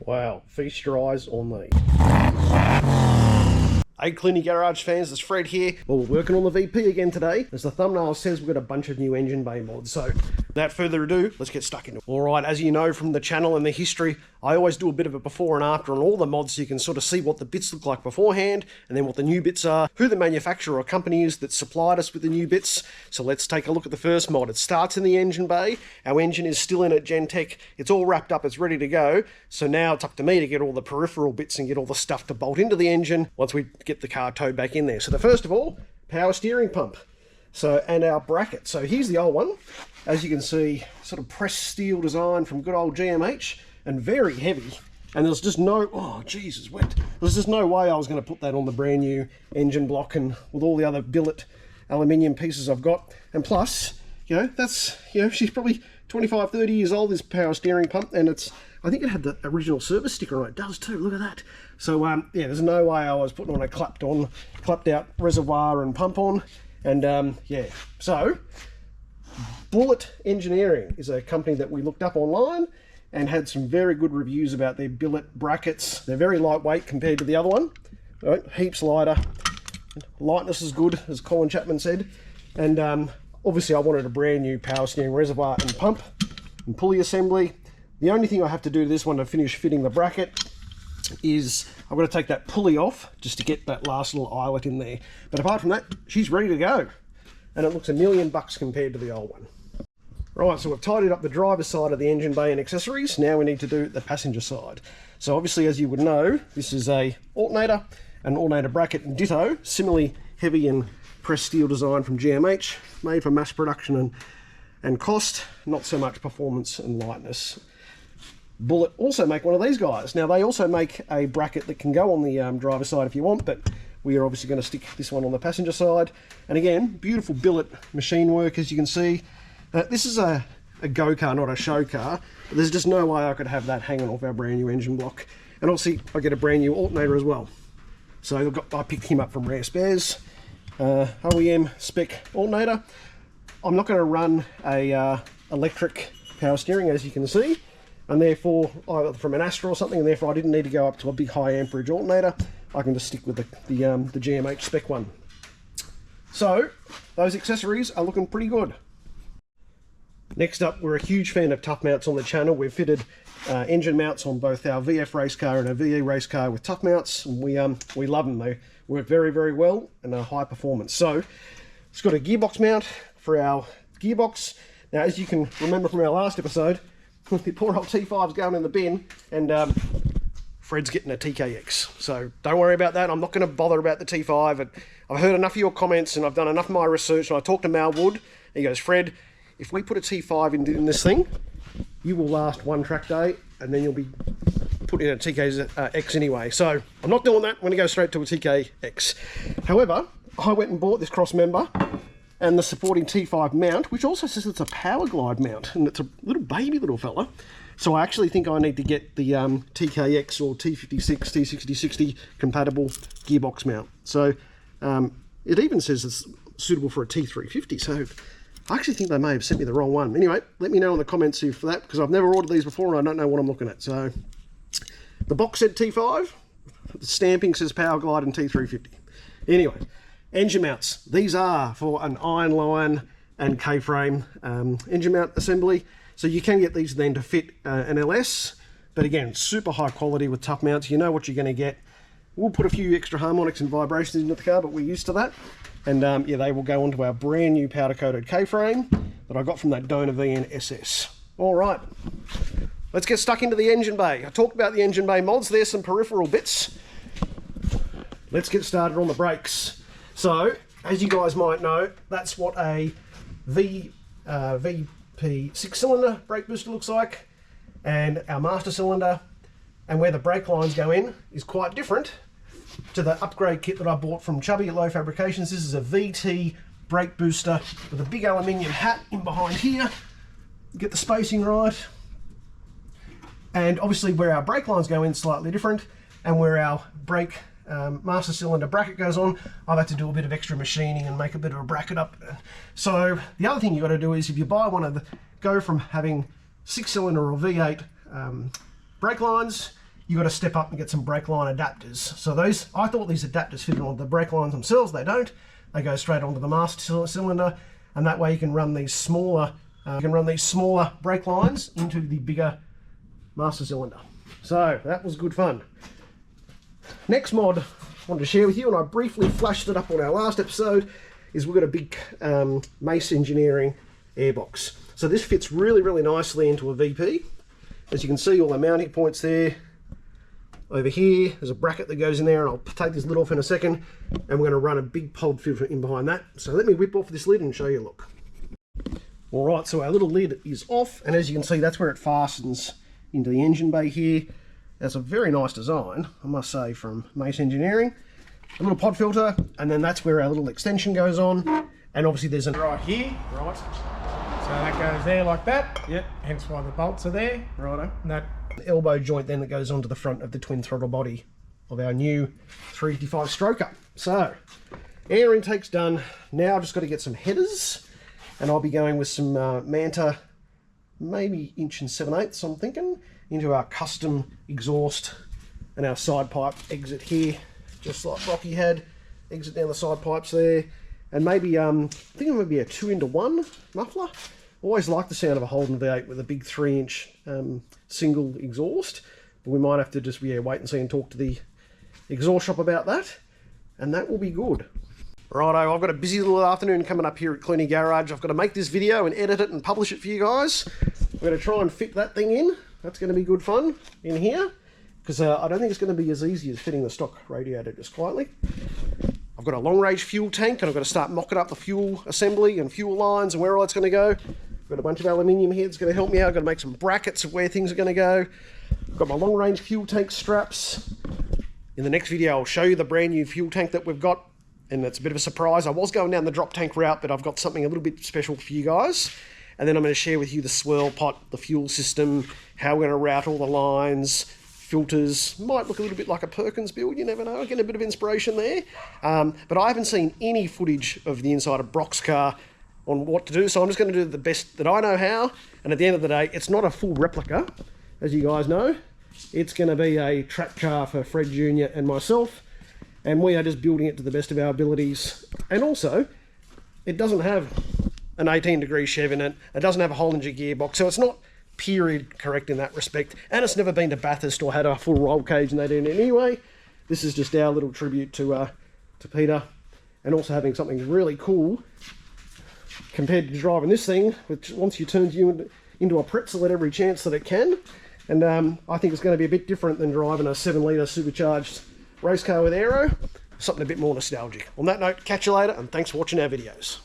Wow, feast your eyes on me. Hey Clunie Garage fans, it's Fred here. Well, we're working on the VP again today. As the thumbnail says, we've got a bunch of new engine bay mods. So without further ado, let's get stuck into it. Alright, as you know from the channel and the history, I always do a bit of a before and after on all the mods so you can sort of see what the bits look like beforehand and then what the new bits are, who the manufacturer or company is that supplied us with the new bits. So let's take a look at the first mod. It starts in the engine bay. Our engine is still in at Gentech. It's all wrapped up, it's ready to go. So now it's up to me to get all the peripheral bits and get all the stuff to bolt into the engine once we get the car towed back in there. So the first of all, power steering pump. And our bracket. So here's the old one. As you can see, sort of pressed steel design from good old GMH and very heavy. And there's just no, oh Jesus, wet. There's just no way I was going to put that on the brand new engine block and with all the other billet aluminium pieces I've got. And plus, you know, that's, you know, she's probably 25, 30 years old, this power steering pump, and it's, I think it had the original service sticker on it. It does too, look at that. So yeah, there's no way I was putting on a clapped out reservoir and pump on. And yeah, so Billet Engineering is a company that we looked up online and had some very good reviews about their billet brackets. They're very lightweight compared to the other one, right? Heaps lighter. Lightness is good, as Colin Chapman said. And obviously I wanted a brand new power steering reservoir and pump and pulley assembly. The only thing I have to do to this one to finish fitting the bracket is I've got to take that pulley off just to get that last little eyelet in there. But apart from that, she's ready to go. And it looks $1 million compared to the old one. Right, so we've tidied up the driver's side of the engine bay and accessories. Now we need to do the passenger side. So obviously, as you would know, this is a alternator, an alternator bracket and ditto, similarly heavy and pressed steel design from GMH, made for mass production and cost, not so much performance and lightness. Billet also make one of these guys. Now they also make a bracket that can go on the driver's side if you want, but we are obviously going to stick this one on the passenger side. And again, beautiful billet machine work, as you can see. This is a go car, not a show car, but there's just no way I could have that hanging off our brand new engine block. And obviously I get a brand new alternator as well. So I picked him up from Rare Spares, OEM spec alternator. I'm not going to run a electric power steering, as you can see, and therefore either from an Astra or something, and therefore I didn't need to go up to a big high amperage alternator. I can just stick with the GMH spec one. So those accessories are looking pretty good. Next up, we're a huge fan of Tuff Mounts on the channel. We've fitted engine mounts on both our VF race car and our VE race car with Tuff Mounts, and we love them. They work very, very well and are high performance. So it's got a gearbox mount for our gearbox. Now, as you can remember from our last episode, the poor old T5's going in the bin, and Fred's getting a TKX. So don't worry about that. I'm not going to bother about the T5. I've heard enough of your comments and I've done enough of my research, and I talked to Mal Wood. He goes, Fred, if we put a T5 in this thing, you will last one track day and then you'll be put in a TKX anyway. So I'm not doing that. I'm going to go straight to a TKX. However, I went and bought this cross member and the supporting T5 mount, which also says it's a power glide mount, and it's a little fella. So I actually think I need to get the TKX or T56, T6060 compatible gearbox mount. So it even says it's suitable for a T350. So I actually think they may have sent me the wrong one. Anyway, let me know in the comments for that, because I've never ordered these before and I don't know what I'm looking at. So the box said T5, the stamping says Power Glide and T350. Anyway, engine mounts. These are for an iron line and K-frame engine mount assembly. So you can get these then to fit an LS, but again, super high quality with Tuff Mounts. You know what you're going to get. We'll put a few extra harmonics and vibrations into the car, but we're used to that. And yeah, they will go onto our brand new powder coated K-frame that I got from that Donor VN SS. All right, let's get stuck into the engine bay. I talked about the engine bay mods. There's some peripheral bits. Let's get started on the brakes. So, as you guys might know, that's what a VP 6-cylinder brake booster looks like, and our master cylinder and where the brake lines go in is quite different to the upgrade kit that I bought from Chubby at Low Fabrications. This is a VT brake booster with a big aluminium hat in behind here. Get the spacing right. And obviously where our brake lines go in slightly different, and where our brake master cylinder bracket goes on, I've had to do a bit of extra machining and make a bit of a bracket up. So the other thing you got to do is, if you buy one of the, go from having 6-cylinder or V8 brake lines, you got to step up and get some brake line adapters. So those, I thought these adapters fitted onto the brake lines themselves. They don't. They go straight onto the master cylinder, and that way you can run these smaller brake lines into the bigger master cylinder. So that was good fun. Next mod I wanted to share with you, and I briefly flashed it up on our last episode, is we've got a big MACE Engineering airbox. So this fits really, really nicely into a VP. As you can see, all the mounting points there. Over here, there's a bracket that goes in there, and I'll take this lid off in a second, and we're going to run a big pod filter in behind that. So let me whip off this lid and show you a look. All right, so our little lid is off, and as you can see, that's where it fastens into the engine bay here. That's a very nice design, I must say, from MACE Engineering. A little pod filter, and then that's where our little extension goes on. And obviously there's an... Right here, right. So that goes there like that. Yep, hence why the bolts are there. Righto. And that elbow joint then that goes onto the front of the twin throttle body of our new 355 stroker. So, air intake's done. Now I've just got to get some headers, and I'll be going with some Manta, maybe 1 7/8", I'm thinking, into our custom exhaust and our side pipe exit here, just like Rocky had. Exit down the side pipes there, and maybe I think it would be a 2-into-1 muffler. Always like the sound of a Holden V8 with a big 3-inch single exhaust, but we might have to just wait and see and talk to the exhaust shop about that, and that will be good. Righto, I've got a busy little afternoon coming up here at Clunie Garage. I've got to make this video and edit it and publish it for you guys. I'm going to try and fit that thing in. That's going to be good fun in here, because I don't think it's going to be as easy as fitting the stock radiator just quietly. I've got a long range fuel tank, and I've got to start mocking up the fuel assembly and fuel lines and where all that's going to go. I've got a bunch of aluminium here that's going to help me out. I've got to make some brackets of where things are going to go. I've got my long range fuel tank straps. In the next video I'll show you the brand new fuel tank that we've got, and it's a bit of a surprise. I was going down the drop tank route, but I've got something a little bit special for you guys. And then I'm going to share with you the swirl pot, the fuel system, how we're going to route all the lines, filters. Might look a little bit like a Perkins build, you never know. Getting a bit of inspiration there. But I haven't seen any footage of the inside of Brock's car on what to do, so I'm just going to do the best that I know how. And at the end of the day, it's not a full replica, as you guys know. It's going to be a track car for Fred Jr. and myself, and we are just building it to the best of our abilities. And also, it doesn't have an 18-degree Chev in it. It doesn't have a Holden gearbox, so it's not period correct in that respect. And it's never been to Bathurst or had a full roll cage, and they do it anyway. This is just our little tribute to Peter, and also having something really cool compared to driving this thing, which once you turns you into a pretzel at every chance that it can. And I think it's going to be a bit different than driving a 7-litre supercharged race car with aero. Something a bit more nostalgic. On that note, catch you later, and thanks for watching our videos.